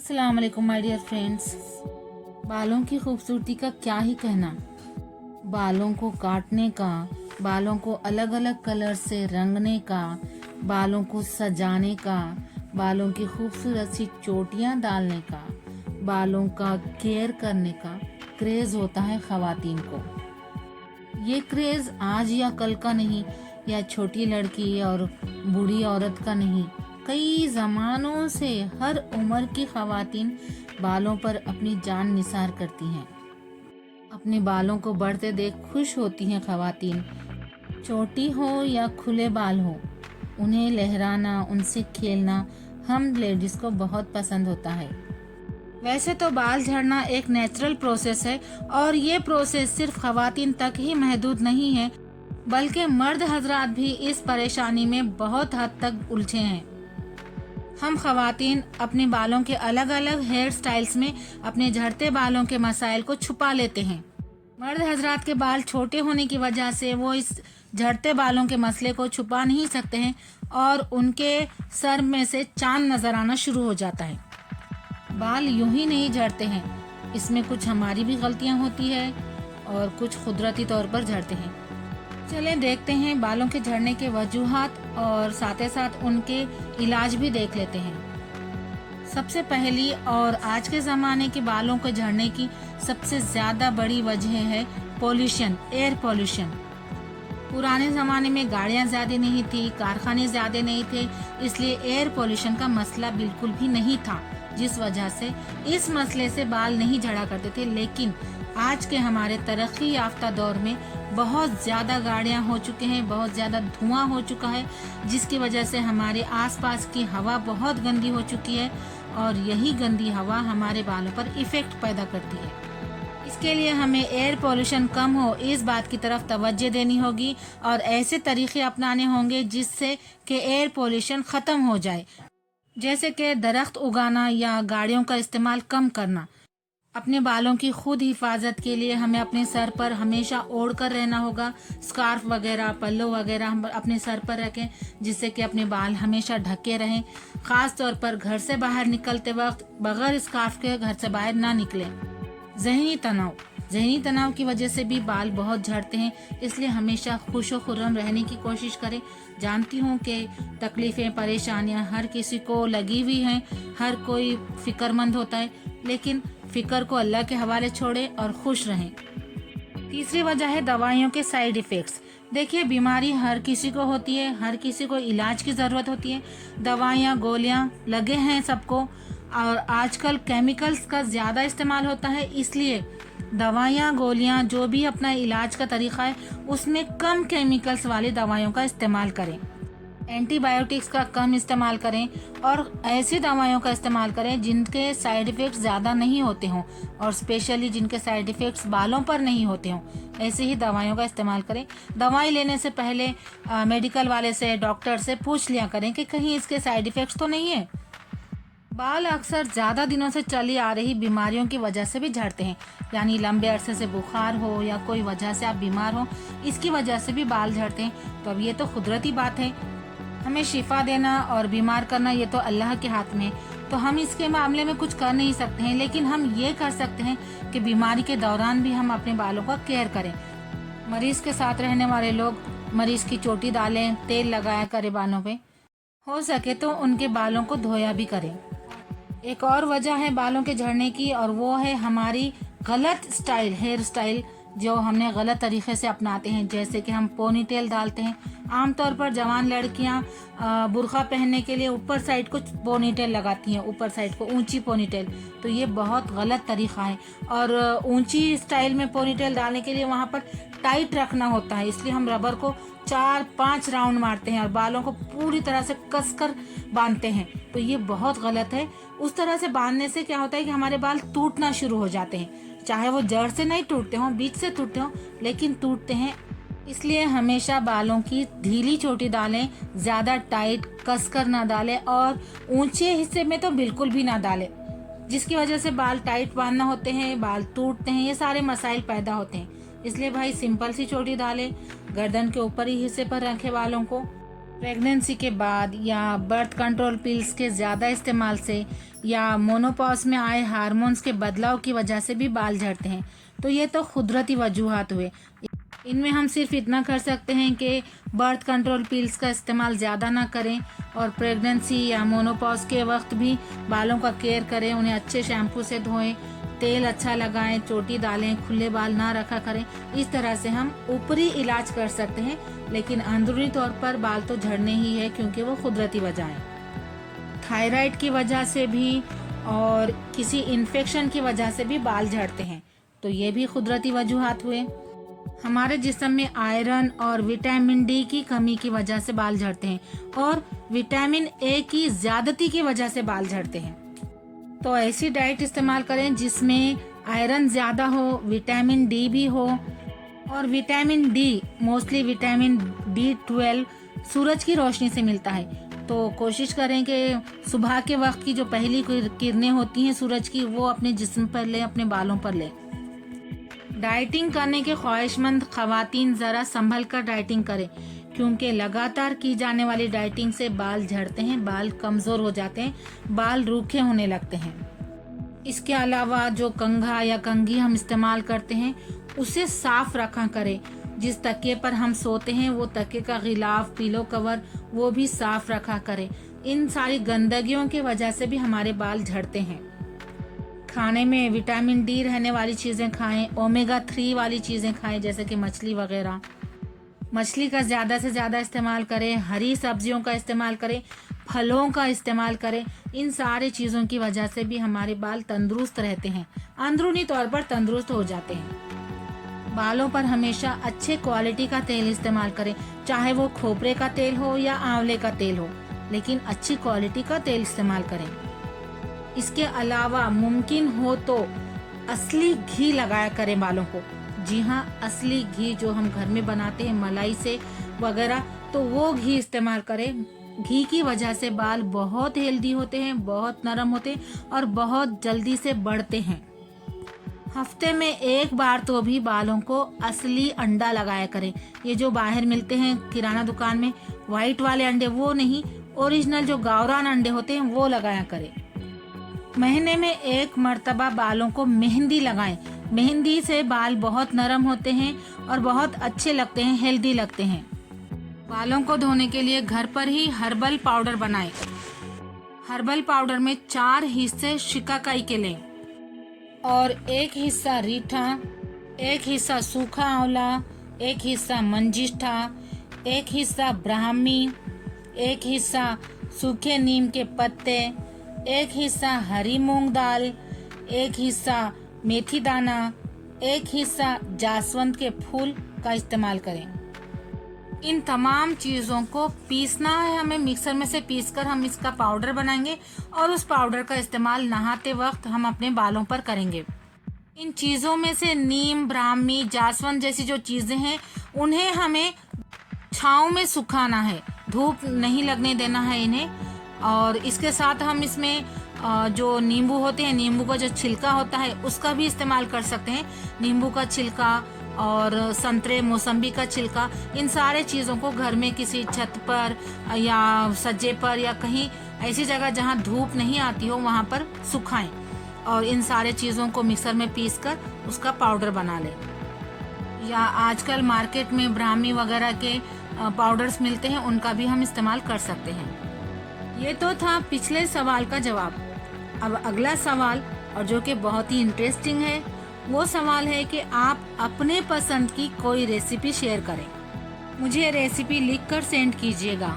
अस्सलाम वालेकुम my dear friends. बालों की खूबसूरती का क्या ही कहना। बालों को काटने का, बालों को अलग अलग कलर से रंगने का, बालों को सजाने का, बालों की खूबसूरत सी चोटियां डालने का, बालों का केयर करने का क्रेज होता है ख़वातीन को। ये क्रेज आज या कल का नहीं, या छोटी लड़की और बूढ़ी औरत का नहीं, कई जमानों से हर उम्र की ख़वातीन बालों पर अपनी जान निसार करती हैं। अपने बालों को बढ़ते देख खुश होती हैं ख़वातीन। छोटी हो या खुले बाल हो, उन्हें लहराना, उनसे खेलना हम लेडीज़ को बहुत पसंद होता है। वैसे तो बाल झड़ना एक नेचुरल प्रोसेस है और ये प्रोसेस सिर्फ ख़वातीन तक ही महदूद नहीं है, बल्कि मर्द हजरात भी इस परेशानी में बहुत हद तक उलझे हैं। हम ख़वातीन अपने बालों के अलग अलग हेयर स्टाइल्स में अपने झड़ते बालों के मसाइल को छुपा लेते हैं। मर्द हजरात के बाल छोटे होने की वजह से वो इस झड़ते बालों के मसले को छुपा नहीं सकते हैं और उनके सर में से चांद नजर आना शुरू हो जाता है। बाल यूं ही नहीं झड़ते हैं, इसमें कुछ हमारी भी गलतियां होती है और कुछ कुदरती तौर पर झड़ते हैं। चलें देखते हैं बालों के झड़ने के वजूहात और साथ ही साथ उनके इलाज भी देख लेते हैं। सबसे पहली और आज के ज़माने के बालों के झड़ने की सबसे ज़्यादा बड़ी वजह है पोल्यूशन, एयर पोल्यूशन। पुराने ज़माने में गाड़ियाँ ज़्यादा नहीं थी, कारखाने ज़्यादा नहीं थे, इसलिए एयर पोल्यूशन का मसला बिल्कुल भी नहीं था, जिस वजह से इस मसले से बाल नहीं झड़ा करते थे। लेकिन आज के हमारे तरक्की याफ्ता दौर में बहुत ज़्यादा गाड़ियाँ हो चुके हैं, बहुत ज़्यादा धुआं हो चुका है, जिसकी वजह से हमारे आसपास की हवा बहुत गंदी हो चुकी है और यही गंदी हवा हमारे बालों पर इफ़ेक्ट पैदा करती है। इसके लिए हमें एयर पोल्यूशन कम हो, इस बात की तरफ तवज्जो देनी होगी और ऐसे तरीके अपनाने होंगे जिससे कि एयर पोल्यूशन ख़त्म हो जाए, जैसे कि दरख्त उगाना या गाड़ियों का इस्तेमाल कम करना। अपने बालों की खुद हिफाजत के लिए हमें अपने सर पर हमेशा ओढ़ कर रहना होगा। स्कार्फ वगैरह, पल्लो वगैरह हम अपने सर पर रखें, जिससे कि अपने बाल हमेशा ढके रहें। ख़ास तौर पर घर से बाहर निकलते वक्त बगैर स्कार्फ के घर से बाहर ना निकलें। जहनी तनाव की वजह से भी बाल बहुत झड़ते हैं, इसलिए हमेशा खुश व खुर्रम रहने की कोशिश करें। जानती हूँ कि तकलीफ़ें, परेशानियाँ हर किसी को लगी हुई हैं, हर कोई फिक्रमंद होता है, लेकिन फिक्र को अल्लाह के हवाले छोड़ें और खुश रहें। तीसरी वजह है दवाइयों के साइड इफ़ेक्ट्स। देखिए, बीमारी हर किसी को होती है, हर किसी को इलाज की ज़रूरत होती है। दवाइयाँ, गोलियाँ लगे हैं सबको और आजकल केमिकल्स का ज़्यादा इस्तेमाल होता है, इसलिए दवाइयाँ, गोलियाँ जो भी अपना इलाज का तरीक़ा है उसमें कम केमिकल्स वाली दवाइयों का इस्तेमाल करें। एंटीबायोटिक्स का कम इस्तेमाल करें और ऐसी दवाइयों का इस्तेमाल करें जिनके साइड इफ़ेक्ट्स ज़्यादा नहीं होते हों और स्पेशली जिनके साइड इफ़ेक्ट्स बालों पर नहीं होते हों, ऐसी ही दवाइयों का इस्तेमाल करें। दवाई लेने से पहले मेडिकल वाले से, डॉक्टर से पूछ लिया करें कि कहीं इसके साइड इफ़ेक्ट्स तो नहीं है। बाल अक्सर ज़्यादा दिनों से चली आ रही बीमारियों की वजह से भी झड़ते हैं, यानी लंबे अरसे से बुखार हो या कोई वजह से आप बीमार हो, इसकी वजह से भी बाल झड़ते हैं। तो अब ये तो कुदरती बात है, हमें शिफा देना और बीमार करना ये तो अल्लाह के हाथ में, तो हम इसके मामले में कुछ कर नहीं सकते हैं। लेकिन हम ये कर सकते हैं कि बीमारी के दौरान भी हम अपने बालों का केयर करें। मरीज़ के साथ रहने वाले लोग मरीज़ की चोटी डालें, तेल लगाया करें बालों पे, हो सके तो उनके बालों को धोया भी करें। एक और वजह है बालों के झड़ने की और वो है हमारी गलत स्टाइल, हेयर स्टाइल जो हमने गलत तरीके से अपनाते हैं। जैसे कि हम पोनीटेल डालते हैं। आमतौर पर जवान लड़कियां बुर्का पहनने के लिए ऊपर साइड को पोनीटेल लगाती हैं, ऊपर साइड को ऊंची पोनीटेल, तो ये बहुत गलत तरीका है। और ऊंची स्टाइल में पोनीटेल डालने के लिए वहाँ पर टाइट रखना होता है, इसलिए हम रबर को 4-5 राउंड मारते हैं और बालों को पूरी तरह से कसकर बांधते हैं, तो ये बहुत गलत है। उस तरह से बांधने से क्या होता है कि हमारे बाल टूटना शुरू हो जाते हैं, चाहे वो जड़ से नहीं टूटते हों, बीच से टूटते हों, लेकिन टूटते हैं। इसलिए हमेशा बालों की ढीली चोटी डालें, ज़्यादा टाइट कसकर ना डालें और ऊंचे हिस्से में तो बिल्कुल भी ना डालें, जिसकी वजह से बाल टाइट बांधना होते हैं, बाल टूटते हैं, ये सारे मसाइल पैदा होते हैं। इसलिए भाई सिंपल सी चोटी डालें, गर्दन के ऊपर ही हिस्से पर रखें बालों को। प्रेगनेंसी के बाद या बर्थ कंट्रोल पिल्स के ज़्यादा इस्तेमाल से या मोनोपॉज में आए हार्मोन्स के बदलाव की वजह से भी बाल झड़ते हैं। तो ये तो कुदरती वजूहात हुए। इनमें हम सिर्फ इतना कर सकते हैं कि बर्थ कंट्रोल पिल्स का इस्तेमाल ज़्यादा ना करें और प्रेगनेंसी या मोनोपॉज के वक्त भी बालों का केयर करें, उन्हें अच्छे शैम्पू से धोएं, तेल अच्छा लगाएं, चोटी डालें, खुले बाल ना रखा करें। इस तरह से हम ऊपरी इलाज कर सकते हैं, लेकिन अंदरूनी तौर पर बाल तो झड़ने ही है क्योंकि वो कुदरती वजह है। थायराइड की वजह से भी और किसी इन्फेक्शन की वजह से भी बाल झड़ते हैं, तो ये भी कुदरती वजूहात हुए। हमारे जिस्म में आयरन और विटामिन डी की कमी की वजह से बाल झड़ते हैं और विटामिन ए की ज्यादती की वजह से बाल झड़ते हैं। तो ऐसी डाइट इस्तेमाल करें जिसमें आयरन ज़्यादा हो, विटामिन डी भी हो। और vitamin D mostly vitamin B12 सूरज की रोशनी से मिलता है, तो कोशिश करें कि सुबह के वक्त की जो पहली किरणें होती हैं सूरज की, वो अपने जिस्म पर लें, अपने बालों पर लें। डाइटिंग करने के ख्वाहिशमंद खवातीन ज़रा संभल कर डाइटिंग करें, क्योंकि लगातार की जाने वाली डाइटिंग से बाल झड़ते हैं, बाल कमज़ोर हो जाते हैं, बाल रूखे होने लगते हैं। इसके अलावा जो कंघा या कंघी हम इस्तेमाल करते हैं उसे साफ रखा करें। जिस तकिए पर हम सोते हैं वो तकिए का गिलाफ, पिलो कवर वो भी साफ रखा करें। इन सारी गंदगियों की वजह से भी हमारे बाल झड़ते हैं। खाने में विटामिन डी रहने वाली चीज़ें खाएं, ओमेगा 3 वाली चीज़ें खाएं जैसे कि मछली वगैरह। मछली का ज़्यादा से ज़्यादा इस्तेमाल करें, हरी सब्जियों का इस्तेमाल करें, फलों का इस्तेमाल करें। इन सारी चीज़ों की वजह से भी हमारे बाल तंदुरुस्त रहते हैं, अंदरूनी तौर पर तंदुरुस्त हो जाते हैं। बालों पर हमेशा अच्छे क्वालिटी का तेल इस्तेमाल करें, चाहे वो खोपरे का तेल हो या आंवले का तेल हो, लेकिन अच्छी क्वालिटी का तेल इस्तेमाल करें। इसके अलावा मुमकिन हो तो असली घी लगाया करें बालों को। जी हाँ, असली घी जो हम घर में बनाते हैं मलाई से वगैरह, तो वो घी इस्तेमाल करें। घी की वजह से बाल बहुत हेल्दी होते हैं, बहुत नरम होते हैं और बहुत जल्दी से बढ़ते हैं। हफ्ते में एक बार तो भी बालों को असली अंडा लगाया करें। ये जो बाहर मिलते हैं किराना दुकान में व्हाइट वाले अंडे, वो नहीं, ओरिजिनल जो गावरान अंडे होते हैं वो लगाया करें। महीने में एक मर्तबा बालों को मेहंदी लगाएं। मेहंदी से बाल बहुत नरम होते हैं और बहुत अच्छे लगते हैं, हेल्दी लगते हैं। बालों को धोने के लिए घर पर ही हर्बल पाउडर बनाएं। हर्बल पाउडर में 4 हिस्से शिकाकाई के लें और 1 हिस्सा रीठा, 1 हिस्सा सूखा आंवला, 1 हिस्सा मंजिष्ठा, 1 हिस्सा ब्राह्मी, 1 हिस्सा सूखे नीम के पत्ते, 1 हिस्सा हरी मूंग दाल, 1 हिस्सा मेथी दाना, 1 हिस्सा जासवंत के फूल का इस्तेमाल करें। इन तमाम चीज़ों को पीसना है हमें, मिक्सर में से पीसकर हम इसका पाउडर बनाएंगे और उस पाउडर का इस्तेमाल नहाते वक्त हम अपने बालों पर करेंगे। इन चीज़ों में से नीम, ब्राह्मी, जासवंत जैसी जो चीज़ें हैं उन्हें हमें छाँव में सुखाना है, धूप नहीं लगने देना है इन्हें। और इसके साथ हम इसमें जो नींबू होते हैं, नींबू का जो छिलका होता है उसका भी इस्तेमाल कर सकते हैं। नींबू का छिलका और संतरे मौसम्बी का छिलका, इन सारे चीज़ों को घर में किसी छत पर या सज्जे पर या कहीं ऐसी जगह जहां धूप नहीं आती हो वहां पर सुखाएं और इन सारे चीज़ों को मिक्सर में पीसकर उसका पाउडर बना लें। या आजकल मार्केट में ब्राह्मी वगैरह के पाउडर्स मिलते हैं, उनका भी हम इस्तेमाल कर सकते हैं। ये तो था पिछले सवाल का जवाब। अब अगला सवाल, और जो कि बहुत ही इंटरेस्टिंग है, वो सवाल है कि आप अपने पसंद की कोई रेसिपी शेयर करें। मुझे रेसिपी लिखकर सेंड कीजिएगा।